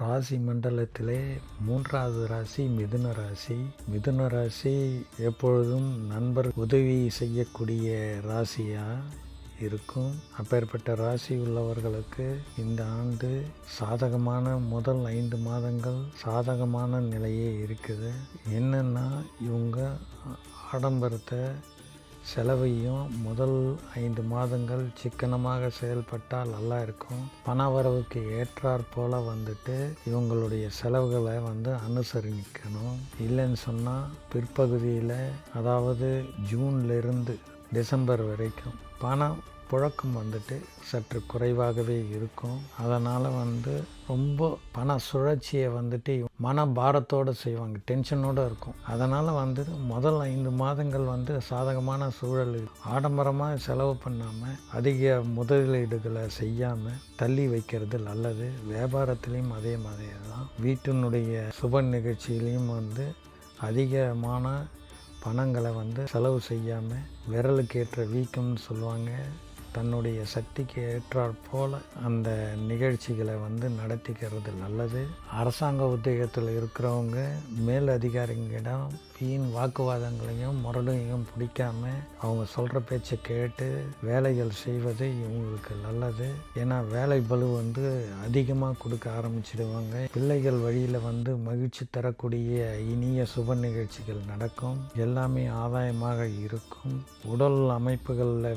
ராசி மண்டலத்திலே 3வது ராசி மிதுன ராசி. மிதுன ராசி எப்பொழுதும் நண்பர் உதவி செய்யக்கூடிய ராசியாக இருக்கும். அப்பேற்பட்ட ராசி உள்ளவர்களுக்கு இந்த ஆண்டு சாதகமான முதல் 5 மாதங்கள் சாதகமான நிலையே இருக்குது. என்னென்னா இவங்க ஆடம்பரத்தை செலவையும் முதல் 5 மாதங்கள் சிக்கனமாக செயல்பட்டால் நல்லா இருக்கும். பண வரவுக்கு ஏற்றாற் போல் இவங்களுடைய செலவுகளை அனுசரிக்கணும். இல்லைன்னு சொன்னால் பிற்பகுதியில், அதாவது ஜூன்லேருந்து டிசம்பர் வரைக்கும் பணம் புழக்கம் சற்று குறைவாகவே இருக்கும். அதனால் ரொம்ப பண சுழற்சியை மன பாரத்தோடு செய்வாங்க, டென்ஷனோடு இருக்கும். அதனால் முதல் 5 மாதங்கள் சாதகமான சூழல், ஆடம்பரமாக செலவு பண்ணாமல் அதிக முதலீடுகளை செய்யாமல் தள்ளி வைக்கிறது நல்லது. வியாபாரத்துலேயும் அதே மாதிரி தான். வீட்டினுடைய சுப நிகழ்ச்சியிலையும் அதிகமான பணங்களை செலவு செய்யாமல் விரலுக்கு ஏற்ற வீக்கம்னு சொல்லுவாங்க. தன்னுடைய சக்திக்கு ஏற்றாற் போல் அந்த நிகழ்ச்சிகளை நடத்திக்கிறது நல்லது. அரசாங்க உத்தியோகத்தில் இருக்கிறவங்க மேல் அதிகாரிகளிடம் வீண் வாக்குவாதங்களையும் முரடையும் பிடிக்காம அவங்க சொல்கிற பேச்சை கேட்டு வேலைகள் செய்வது இவங்களுக்கு நல்லது. ஏன்னா வேலை பளு அதிகமாக கொடுக்க ஆரம்பிச்சிடுவாங்க. பிள்ளைகள் வழியில் மகிழ்ச்சி தரக்கூடிய இனிய சுப நிகழ்ச்சிகள் நடக்கும். எல்லாமே ஆதாயமாக இருக்கும். உடல் அமைப்புகளில்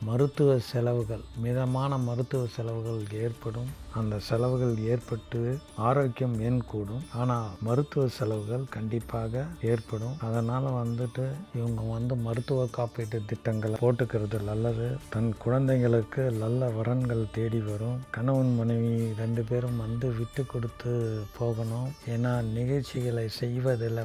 மருத்துவ செலவுகள், மிதமான மருத்துவ செலவுகள் ஏற்படும். அந்த செலவுகள் ஏற்பட்டு ஆரோக்கியம் கூடும். ஆனால் மருத்துவ செலவுகள் கண்டிப்பாக ஏற்படும். அதனால் இவங்க மருத்துவ காப்பீட்டு திட்டங்களை போட்டுக்கிறது நல்லது. தன் குழந்தைங்களுக்கு நல்ல வரன்கள் தேடி வரும். கணவன் மனைவி 2 பேரும் விட்டு கொடுத்து போகணும். ஏன்னா நிகழ்ச்சிகளை செய்வதில்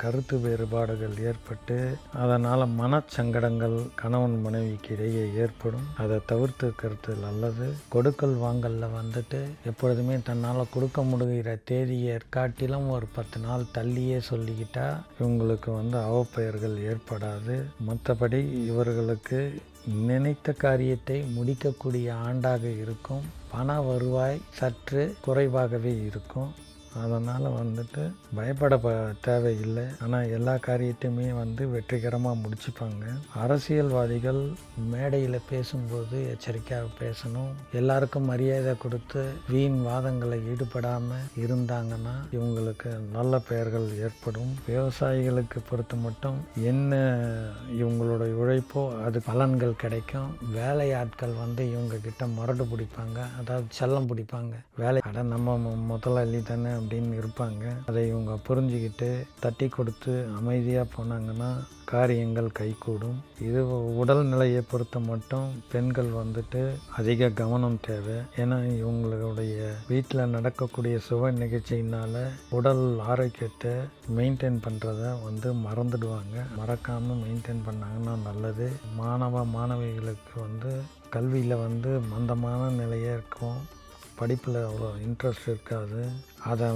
கருத்து வேறுபாடுகள் ஏற்பட்டு அதனால் மனச்சங்கடங்கள் கணவன் மனைவிக்கு இடையே ஏற்படும். அதை தவிர்த்துக்கிறது நல்லது. கொடுக்கல் வாங்கலில் எப்பொழுதுமே தன்னால் கொடுக்க முடிகிற தேதியை காட்டிலும் ஒரு 10 நாள் தள்ளியே சொல்லிக்கிட்டா இவங்களுக்கு அவப்பெயர்கள் ஏற்படாது. மற்றபடி இவர்களுக்கு நினைத்த காரியத்தை முடிக்கக்கூடிய ஆண்டாக இருக்கும். பண வருவாய் சற்று குறைவாகவே இருக்கும். அதனால் பயப்பட தேவையில்லை. ஆனால் எல்லா காரியத்தையுமே வெற்றிகரமாக முடிச்சுப்பாங்க. அரசியல்வாதிகள் மேடையில் பேசும்போது எச்சரிக்கையாக பேசணும். எல்லாருக்கும் மரியாதை கொடுத்து வீண் வாதங்களை ஈடுபடாமல் இருந்தாங்கன்னா இவங்களுக்கு நல்ல பெயர்கள் ஏற்படும். விவசாயிகளுக்கு பொறுத்த மட்டும் என்ன இவங்களோட உழைப்போ அது பலன்கள் கிடைக்கும். வேலையாட்கள் இவங்க கிட்ட முரடு பிடிப்பாங்க, அதாவது செல்லம் பிடிப்பாங்க. வேலை நம்ம முதலாளி தானே அப்படின்னு இருப்பாங்க. அதை இவங்க புரிஞ்சுக்கிட்டு தட்டி கொடுத்து அமைதியாக போனாங்கன்னா காரியங்கள் கைகூடும். இது உடல்நிலையை பொறுத்த மட்டும் பெண்கள் அதிக கவனம் தேவை. ஏன்னா இவங்களுடைய வீட்டில் நடக்கக்கூடிய சுப நிகழ்ச்சியினால் உடல் ஆரோக்கியத்தை மெயின்டைன் பண்ணுறத மறந்துடுவாங்க. மறக்காமல் மெயின்டைன் பண்ணாங்கன்னா நல்லது. மாணவிகளுக்கு கல்வியில் மந்தமான நிலையே இருக்கும். படிப்பில் அவ்வளோ இன்ட்ரெஸ்ட் இருக்காது. அதை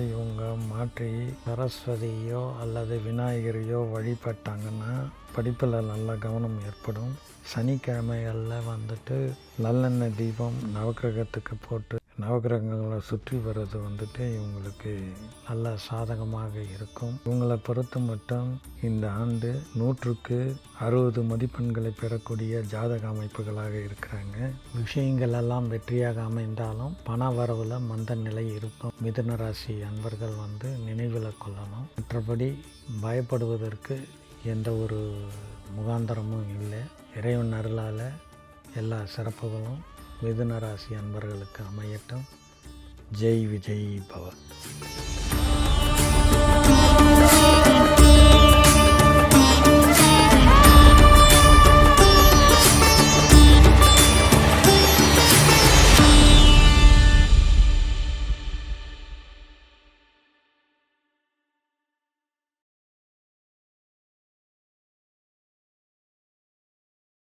இவங்க மாற்றி சரஸ்வதியோ அல்லது விநாயகரையோ வழிபட்டாங்கன்னா படிப்பில் நல்ல கவனம் ஏற்படும். சனிக்கிழமைகளில் நல்லெண்ணெய் தீபம் நவக்கிரகத்துக்கு போட்டு நவக்கிரகங்களை சுற்றி வர்றது இவங்களுக்கு நல்ல சாதகமாக இருக்கும். இவங்களை பொறுத்த மட்டும் இந்த ஆண்டு 100க்கு 60 மதிப்பெண்களை பெறக்கூடிய ஜாதக அமைப்புகளாக இருக்கிறாங்க. விஷயங்கள் எல்லாம் வெற்றியாக அமைந்தாலும் பண வரவில் மந்த நிலை இருக்கும். மிதுன ராசி அன்பர்கள் நினைவில் கொள்ளணும். மற்றபடி பயப்படுவதற்கு எந்த ஒரு முகாந்தரமும் இல்லை. இறைவன் அருளால் எல்லா சிறப்புகளும் மிதுன ராசி அன்பர்களுக்கு அமையட்டும். ஜெய் விஜய் பவ.